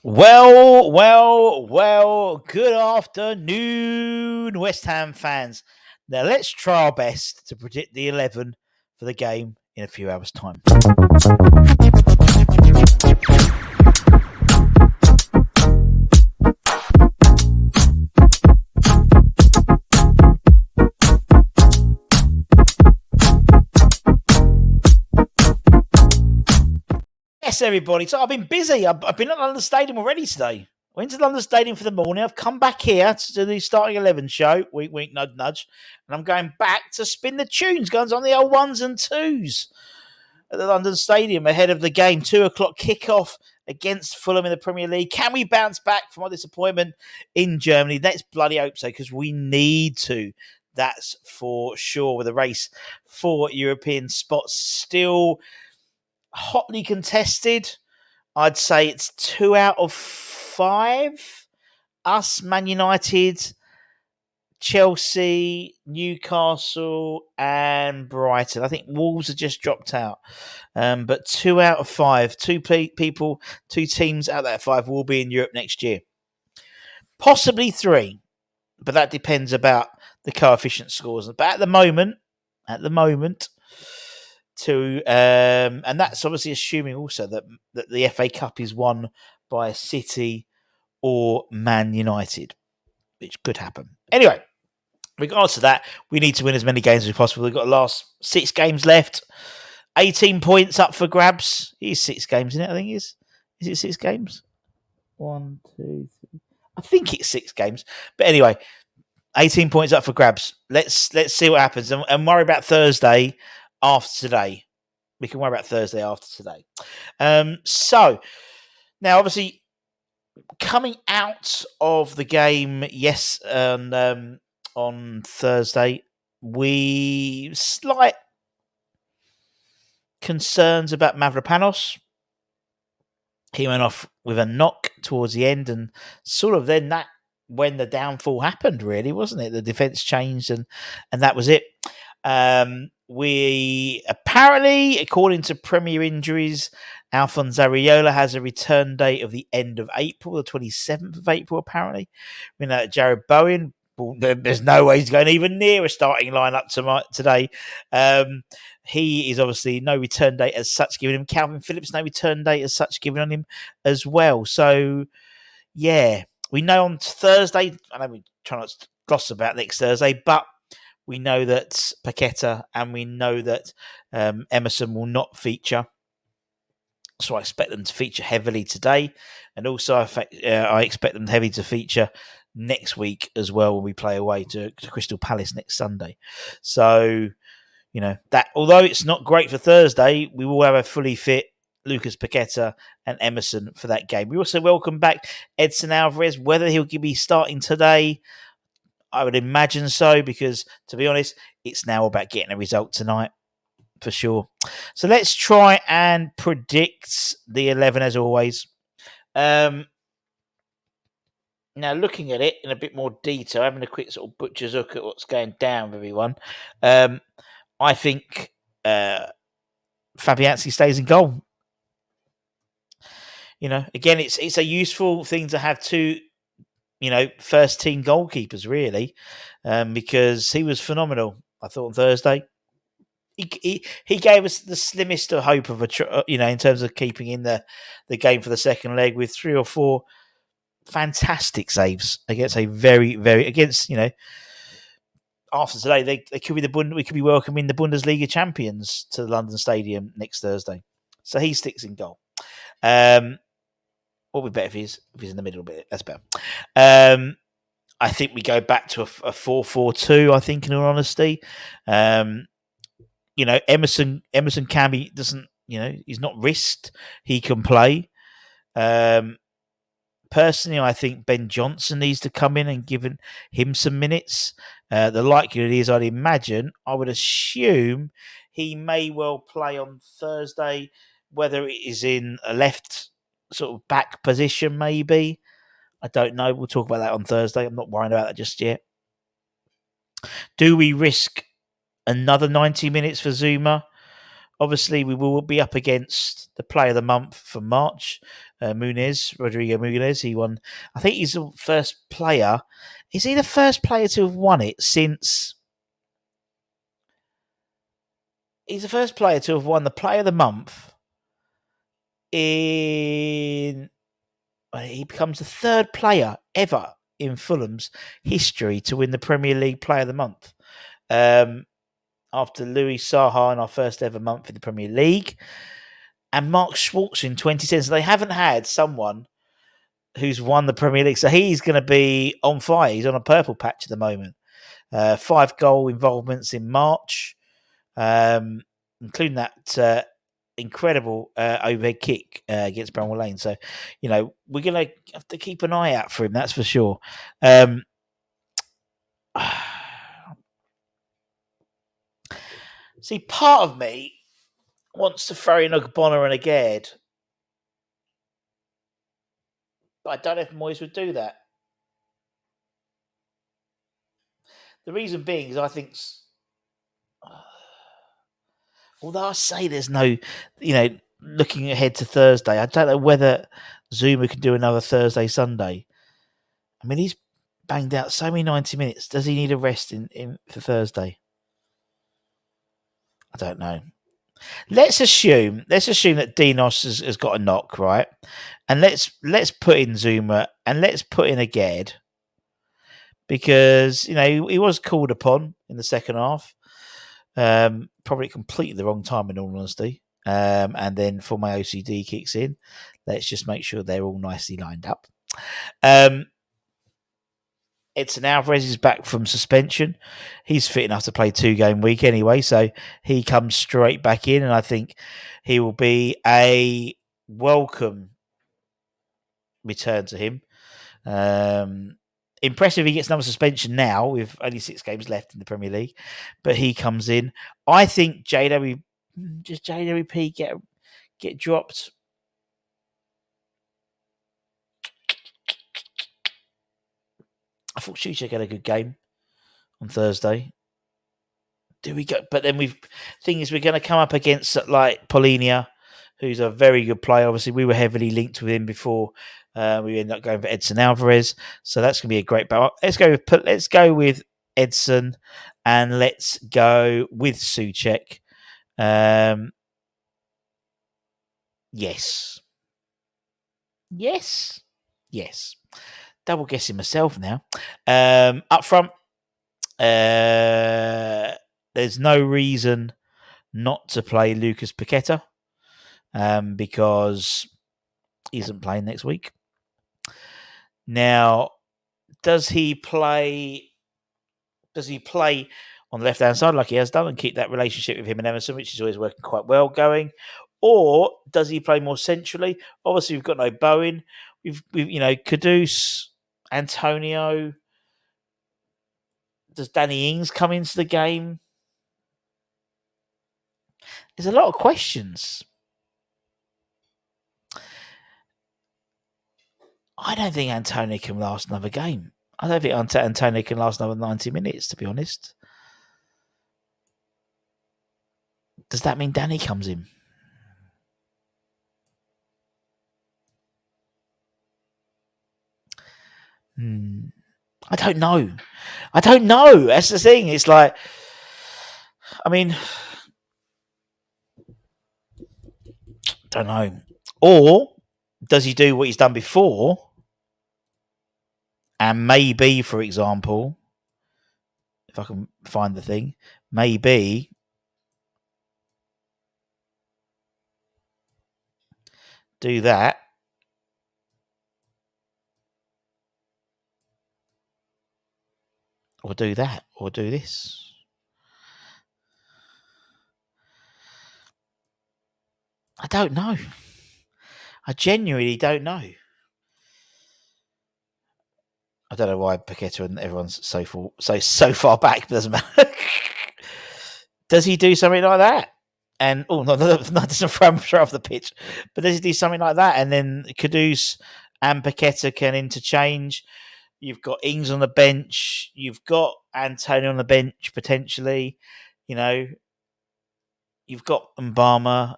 Well, good afternoon, West Ham fans. Now let's try our best to predict the 11 for the game in a few hours' time. Yes, everybody. So I've been busy. I've been at London Stadium already today. Went to London Stadium for the morning. I've come back here to do the starting 11 show. Wink, wink, nudge, nudge. And I'm going back to spin the tunes, guns on the old ones and twos at the London Stadium ahead of the game. 2:00 kickoff against Fulham in the Premier League. Can we bounce back from our disappointment in Germany? Let's bloody hope so, because we need to. That's for sure, with a race for European spots still hotly contested. I'd say it's 2 out of 5. Us, Man United, Chelsea, Newcastle, and Brighton. I think Wolves have just dropped out. But 2 out of 5. Two teams out of that 5 will be in Europe next year. Possibly 3, but that depends about the coefficient scores. But at the moment, and that's obviously assuming also that the FA Cup is won by City or Man United, which could happen. Anyway, regardless of that, we need to win as many games as possible. We've got the last 6 games left. 18 points up for grabs. It is 6 games, isn't it? I think it is. Is it 6 games? 1, 2, 3. I think it's 6 games. But anyway, 18 points up for grabs. Let's see what happens and worry about Thursday after today. We can worry about Thursday after today. So now, obviously, coming out of the game, yes, on Thursday, we slight concerns about Mavropanos. He went off with a knock towards the end, and sort of then that when the downfall happened, really, wasn't it? The defence changed, and that was it. We apparently, according to Premier Injuries, Alphonse Areola has a return date of the end of April, the 27th of April, apparently. We know that Jared Bowen, there's no way he's going even near a starting lineup today. He is obviously no return date as such given him. Calvin Phillips, no return date as such given on him as well. So, yeah, we know on Thursday, I know we try not to gloss about next Thursday, but we know that Paqueta and we know that Emerson will not feature. So I expect them to feature heavily today. And also I expect them heavily to feature next week as well when we play away to Crystal Palace next Sunday. So, you know, that although it's not great for Thursday, we will have a fully fit Lucas Paqueta and Emerson for that game. We also welcome back Edson Alvarez. Whether he'll be starting today, I would imagine so, because, to be honest, it's now about getting a result tonight, for sure. So let's try and predict the 11 as always. Now, looking at it in a bit more detail, having a quick sort of butcher's look at what's going down with everyone, I think Fabianski stays in goal. You know, again, it's a useful thing to have two, first team goalkeepers, really, because he was phenomenal, I thought, on Thursday. He gave us the slimmest of hope of in terms of keeping in the game for the second leg with 3 or 4 fantastic saves against a very, very against after today they could be we could be welcoming the Bundesliga champions to the London Stadium next Thursday. So he sticks in goal. What would be better if he's in the middle a bit? That's better. I think we go back to a 4-4-2. I think, in all honesty. Emerson can be, doesn't, he's not risked. He can play. Personally, I think Ben Johnson needs to come in and give him some minutes. The likelihood is, I would assume he may well play on Thursday, whether it is in a left sort of back position, maybe. I don't know. We'll talk about that on Thursday. I'm not worried about that just yet. Do we risk another 90 minutes for Zuma? Obviously, we will be up against the Player of the Month for March, Rodrigo Muniz. He won. I think he's the first player. Is he the first player to have won it since? He's the first player to have won the Player of the Month in. He becomes the third player ever in Fulham's history to win the Premier League Player of the Month. After Louis Saha in our first ever month in the Premier League, and Mark Schwarzer in 2010. So they haven't had someone who's won the Premier League. So he's going to be on fire. He's on a purple patch at the moment. 5 goal involvements in March, including that incredible overhead kick against Bramwell Lane. So, we're going to have to keep an eye out for him, that's for sure. See, part of me wants to throw in Ogbonna and Agard, but I don't know if Moyes would do that. The reason being is I think, although I say there's no, looking ahead to Thursday, I don't know whether Zuma can do another Thursday, Sunday. I mean, he's banged out so many 90 minutes. Does he need a rest in for Thursday? I don't know. Let's assume that Dinos has got a knock, right? And let's put in Zuma and let's put in Agard, because he was called upon in the second half. Probably completely the wrong time, in all honesty. And then for my OCD kicks in, let's just make sure they're all nicely lined up. Edson Alvarez is back from suspension. He's fit enough to play 2-game week anyway, so he comes straight back in, and I think he will be a welcome return to him. Impressive he gets another suspension now with only 6 games left in the Premier League, but he comes in. I think JWP get dropped. I thought Shuchek had a good game on Thursday. Do we go? But then we're going to come up against like Polinia, who's a very good player. Obviously, we were heavily linked with him before. We ended up going for Edson Alvarez, so that's going to be a great battle. Let's go with Edson, and let's go with Souček. Yes. Double guessing myself now. Up front, there's no reason not to play Lucas Paqueta, because he isn't playing next week. Now, does he play on the left-hand side like he has done and keep that relationship with him and Emerson, which is always working quite well, going? Or does he play more centrally? Obviously, we've got no Bowen. We've Kudus, Antonio. Does Danny Ings come into the game? There's a lot of questions. I don't think Antonio can last another game. I don't think Antonio can last another 90 minutes, to be honest. Does that mean Danny comes in? I don't know. That's the thing. It's like, I mean, don't know. Or does he do what he's done before? And maybe, for example, if I can find the thing, maybe do that. Or do that. Or do this. I don't know. I genuinely don't know. I don't know why Paqueta and everyone's so far back, but doesn't matter. Does he do something like that? And no, doesn't throw off the pitch, but does he do something like that? And then Kudus and Paqueta can interchange. You've got Ings on the bench. You've got Antonio on the bench potentially. You've got Mbama.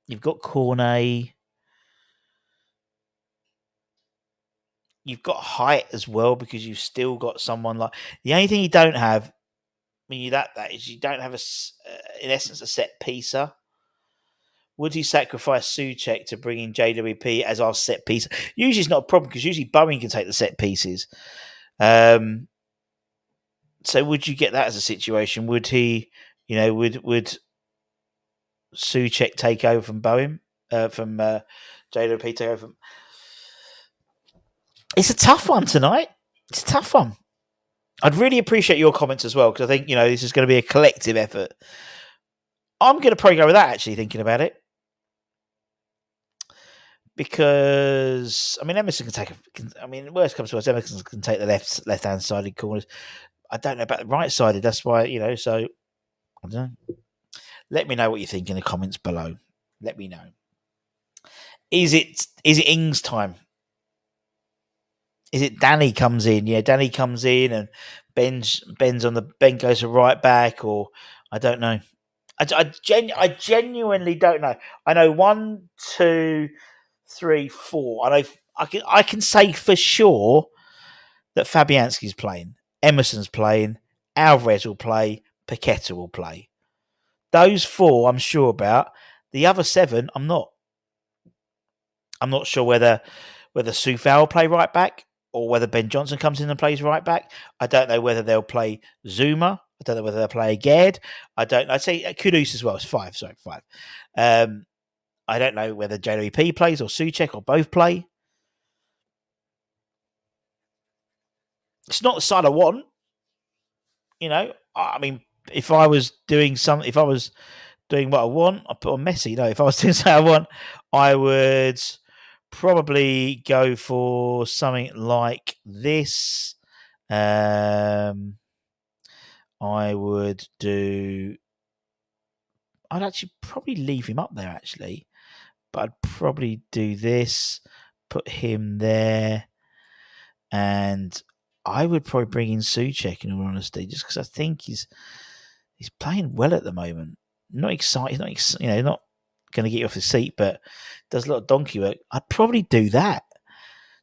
You've got Cornet. You've got height as well because you've still got someone like the only thing you don't have. I mean, that is you don't have in essence a set piecer. Would he sacrifice Suchek to bring in JWP as our set piece? Usually it's not a problem because usually Bowen can take the set pieces. So would you get that as a situation? Would he, would Suchek take over from Bowen, from JWP take over from... It's a tough one tonight. It's a tough one. I'd really appreciate your comments as well because I think, this is going to be a collective effort. I'm going to probably go with that, actually, thinking about it. Because, Emerson can take... worst comes to worst, Emerson can take the left-hand sided corners. I don't know about the right-sided. That's why, so... I don't know. Let me know what you think in the comments below. Let me know. Is it Ings time? Is it Danny comes in? Yeah, Danny comes in and Ben's on the Ben goes to right back, or I don't know. I genuinely don't know. I know 1, 2, 3, 4. I can say for sure that Fabianski's playing, Emerson's playing, Alvarez will play, Paqueta will play. Those 4 I'm sure about. The other 7 I'm not. I'm not sure whether Soufal will play right back or whether Ben Johnson comes in and plays right back. I don't know whether they'll play Zuma. I don't know whether they'll play Gerd. I don't know. I'd say Kudus as well. It's 5. Sorry, 5. I don't know whether JWP plays or Suchek or both play. It's not the side I want. If I was doing what I want, I put on Messi. If I was doing something I want, I would probably go for something like this. I would do... I'd actually probably leave him up there, actually. But I'd probably do this, put him there, and I would probably bring in Suchek, in all honesty, just because I think he's playing well at the moment. Not excited, not going to get you off his seat, but does a lot of donkey work. I'd probably do that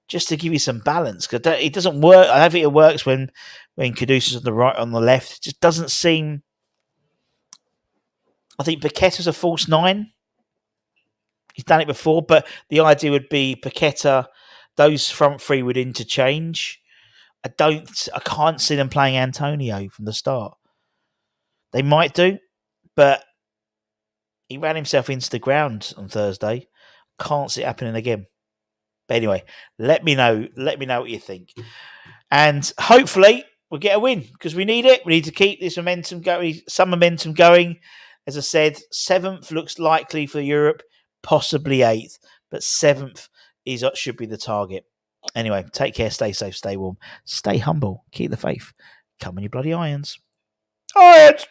just to give you some balance, because it doesn't work. I don't think it works when Kudus is on the right, on the left. It just doesn't seem... I think Paqueta's a false 9. He's done it before, but the idea would be Paqueta, those front 3 would interchange. I can't see them playing Antonio from the start. They might do, but he ran himself into the ground on Thursday. Can't see it happening again. But anyway, let me know what you think. And hopefully we'll get a win because we need it. We need to keep this momentum going, some momentum going. As I said, 7th looks likely for Europe, possibly 8th, but 7th should be the target. Anyway, take care, stay safe, stay warm, stay humble, keep the faith. Come on, you bloody irons. Irons!